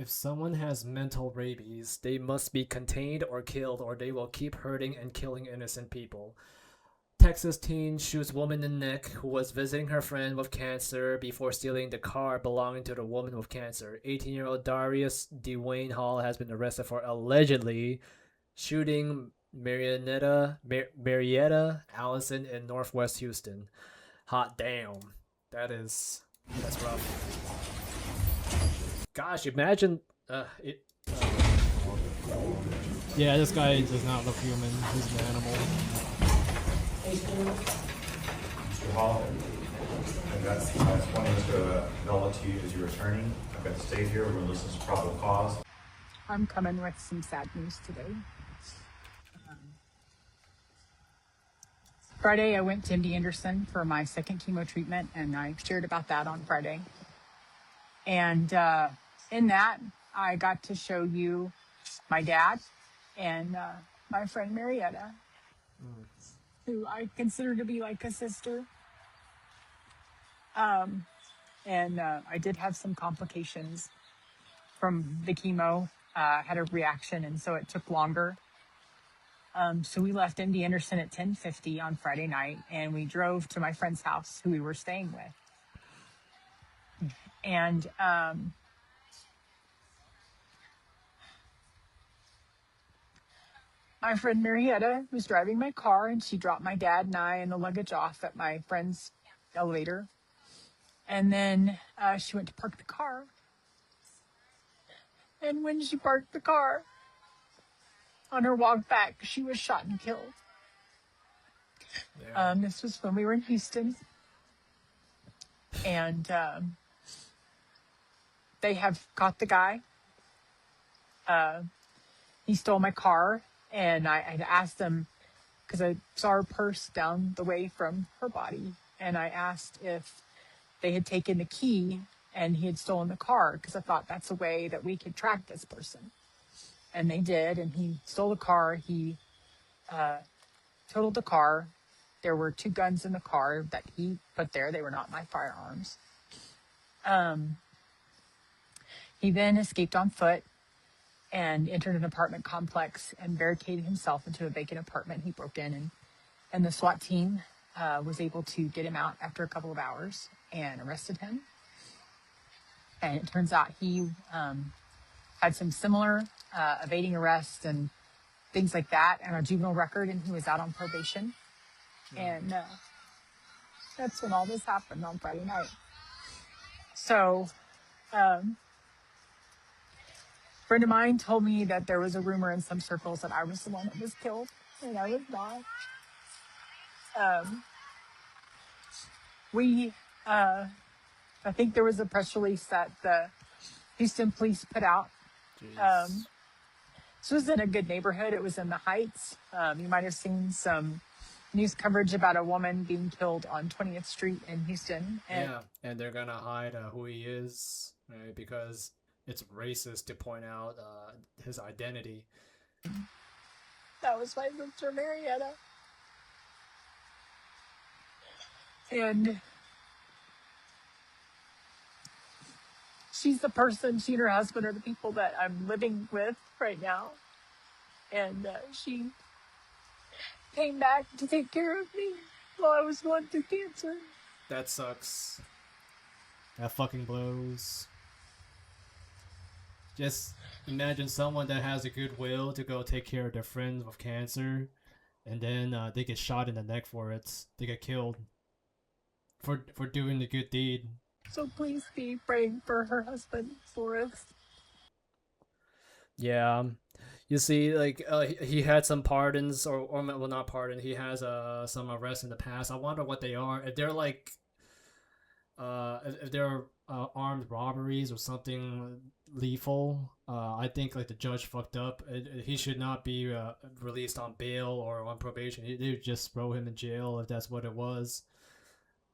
If someone has mental rabies, they must be contained or killed, or they will keep hurting and killing innocent people. Texas teen shoots woman in neck who was visiting her friend with cancer before stealing the car belonging to the woman with cancer. 18-year-old Darius Dwayne Hall has been arrested for allegedly shooting Marietta Allison in Northwest Houston. Hot damn. That's rough. Gosh, imagine it. Yeah, this guy does not look human. He's an animal. Mr. Hall, I've got wanting to acknowledge you as you're returning. I've got to stay here. We're going to listen to probable cause. I'm coming with some sad news today. Friday, I went to MD Anderson for my second chemo treatment, and I shared about that on Friday. And in that, I got to show you my dad and my friend Marietta, who I consider to be like a sister. And I did have some complications from the chemo. Had a reaction, and so it took longer. So we left MD Anderson at 10:50 on Friday night, and we drove to my friend's house who we were staying with. And my friend Marietta was driving my car, and she dropped my dad and I and the luggage off at my friend's elevator. And then she went to park the car. And when she parked the car, on her walk back, she was shot and killed. Yeah. This was when we were in Houston. And they have caught the guy. He stole my car, and I had asked them, because I saw her purse down the way from her body, and I asked if they had taken the key and he had stolen the car, because I thought that's a way that we could track this person. And they did, and he stole the car. He totaled the car. There were 2 guns in the car that he put there. They were not my firearms. He then escaped on foot and entered an apartment complex and barricaded himself into a vacant apartment he broke in. And the SWAT team was able to get him out after a couple of hours and arrested him. And it turns out he had some similar evading arrest and things like that and a juvenile record, and he was out on probation. And that's when all this happened on Friday night. So a friend of mine told me that there was a rumor in some circles that I was the one that was killed, and I was not. I think there was a press release that the Houston police put out. This was in a good neighborhood. It was in the Heights. You might have seen some news coverage about a woman being killed on 20th Street in Houston. Yeah, and they're gonna hide who he is, right? Because it's racist to point out his identity. That was my sister Marietta. And she's the person, she and her husband are the people that I'm living with right now. And she came back to take care of me while I was going through cancer. That sucks. That fucking blows. Just imagine someone that has a good will to go take care of their friends with cancer, and then they get shot in the neck for it. They get killed for doing the good deed. So please be praying for her husband, Forrest. Yeah, you see, like he had some pardons, or well, not pardon. He has some arrests in the past. I wonder what they are. If they're like if they're armed robberies or something lethal, I think like the judge fucked up. He should not be released on bail or on probation. They would just throw him in jail if that's what it was.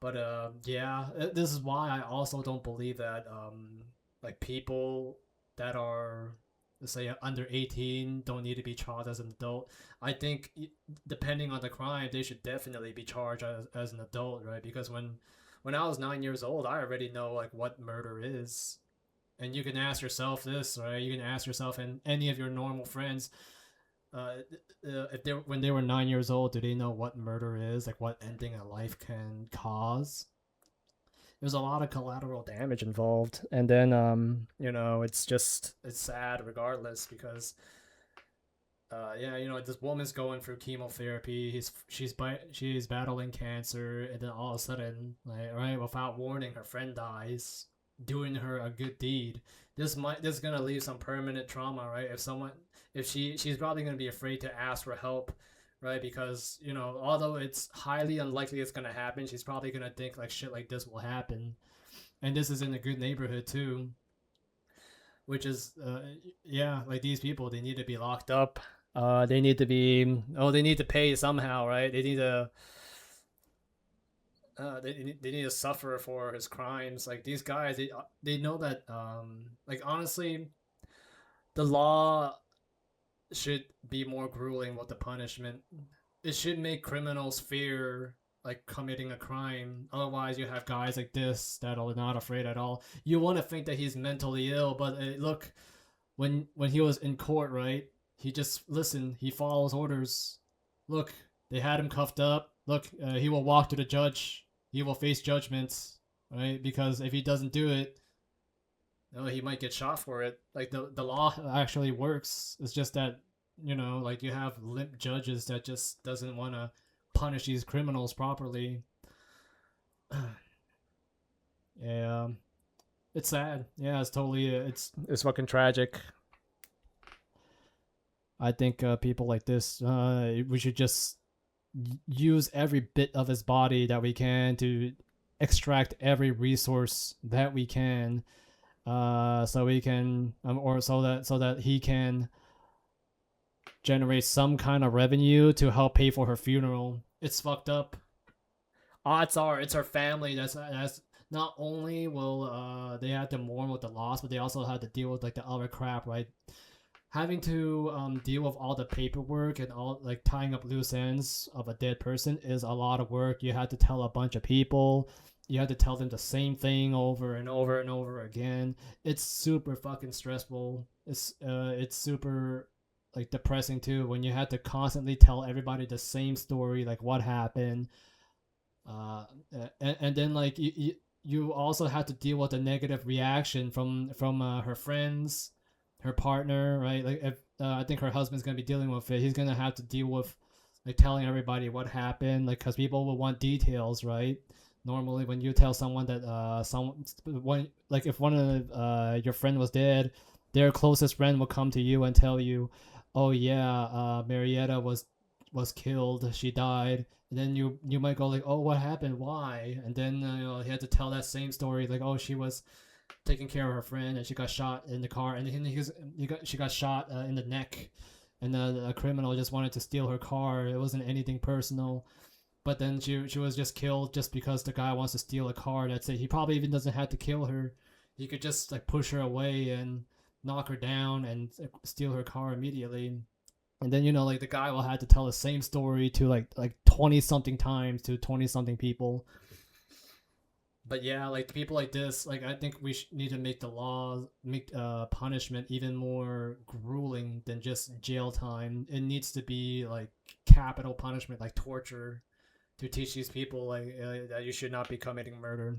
But yeah, this is why I also don't believe that like people that are, let's say, under 18 don't need to be charged as an adult. I think depending on the crime, they should definitely be charged as an adult, right? Because when I was 9 years old, I already know like what murder is. And you can ask yourself this, right? You can ask yourself and any of your normal friends, if they when they were 9 years old, do they know what murder is? Like what ending a life can cause? There's a lot of collateral damage involved, and then it's sad regardless because yeah, this woman's going through chemotherapy. She's battling cancer, and then all of a sudden, like, right, without warning, her friend dies, doing her a good deed. This is gonna leave some permanent trauma, right? If she's probably gonna be afraid to ask for help, right? Because although it's highly unlikely it's gonna happen, she's probably gonna think like shit like this will happen, and this is in a good neighborhood too, which is yeah, like these people, they need to be locked up. They need to pay somehow, right? They need to they need to suffer for his crimes. Like these guys, they know that like honestly, the law should be more grueling with the punishment. It should make criminals fear like committing a crime. Otherwise, you have guys like this that are not afraid at all. You want to think that he's mentally ill, but look, when he was in court, right? He just listened. He follows orders. Look, they had him cuffed up. Look, he will walk to the judge. He will face judgments, right? Because if he doesn't do it, he might get shot for it. Like the law actually works. It's just that like you have limp judges that just doesn't want to punish these criminals properly. Yeah, it's sad. Yeah, it's totally it's fucking tragic. I think people like this, we should just use every bit of his body that we can to extract every resource that we can, so we can, or so that he can generate some kind of revenue to help pay for her funeral. It's fucked up. Odds are it's her family that's not only will they have to mourn with the loss, but they also have to deal with like the other crap, right? Having to deal with all the paperwork and all like tying up loose ends of a dead person is a lot of work. You had to tell a bunch of people. You had to tell them the same thing over and over and over again. It's super fucking stressful. It's super like depressing too when you had to constantly tell everybody the same story, like what happened. And then like you also had to deal with the negative reaction from her friends, her partner, right? Like if I think her husband's gonna be dealing with it, he's gonna have to deal with like telling everybody what happened, like because people will want details, right? Normally, when you tell someone that like if one of your friend was dead, their closest friend will come to you and tell you, "Oh yeah, Marietta was killed. She died." And then you might go like, "Oh, what happened? Why?" And then he had to tell that same story, like, "Oh, she was taking care of her friend and she got shot in the car, and she got shot in the neck, and a criminal just wanted to steal her car. It wasn't anything personal, but then she was just killed just because the guy wants to steal a car. That's it. He probably even doesn't have to kill her. He could just like push her away and knock her down and steal her car immediately." And then like the guy will have to tell the same story to like 20 something times to 20 something people. But yeah, like people like this, like I think we need to make the law, make punishment even more grueling than just jail time. It needs to be like capital punishment, like torture, to teach these people like that you should not be committing murder.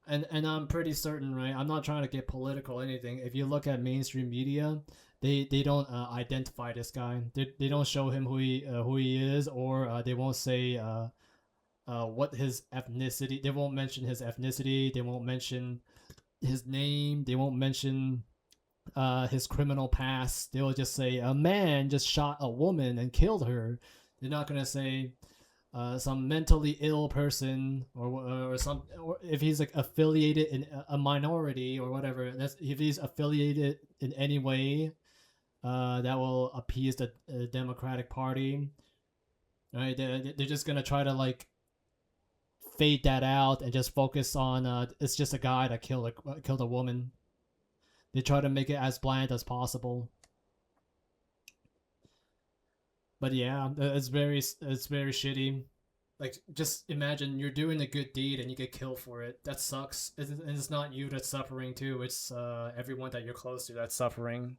And I'm pretty certain, right? I'm not trying to get political or anything. If you look at mainstream media, they don't identify this guy. They don't show him who he is, or they won't say what his ethnicity. They won't mention his ethnicity. They won't mention his name. They won't mention his criminal past. They will just say a man just shot a woman and killed her. They're not gonna say some mentally ill person or some, or if he's like affiliated in a minority or whatever. That's if he's affiliated in any way that will appease the Democratic Party. Right? They're just gonna try to like fade that out and just focus on it's just a guy that killed a woman. They try to make it as bland as possible. But yeah, it's very shitty. Like, just imagine you're doing a good deed and you get killed for it. That sucks. And it's not you that's suffering too. It's everyone that you're close to that's suffering.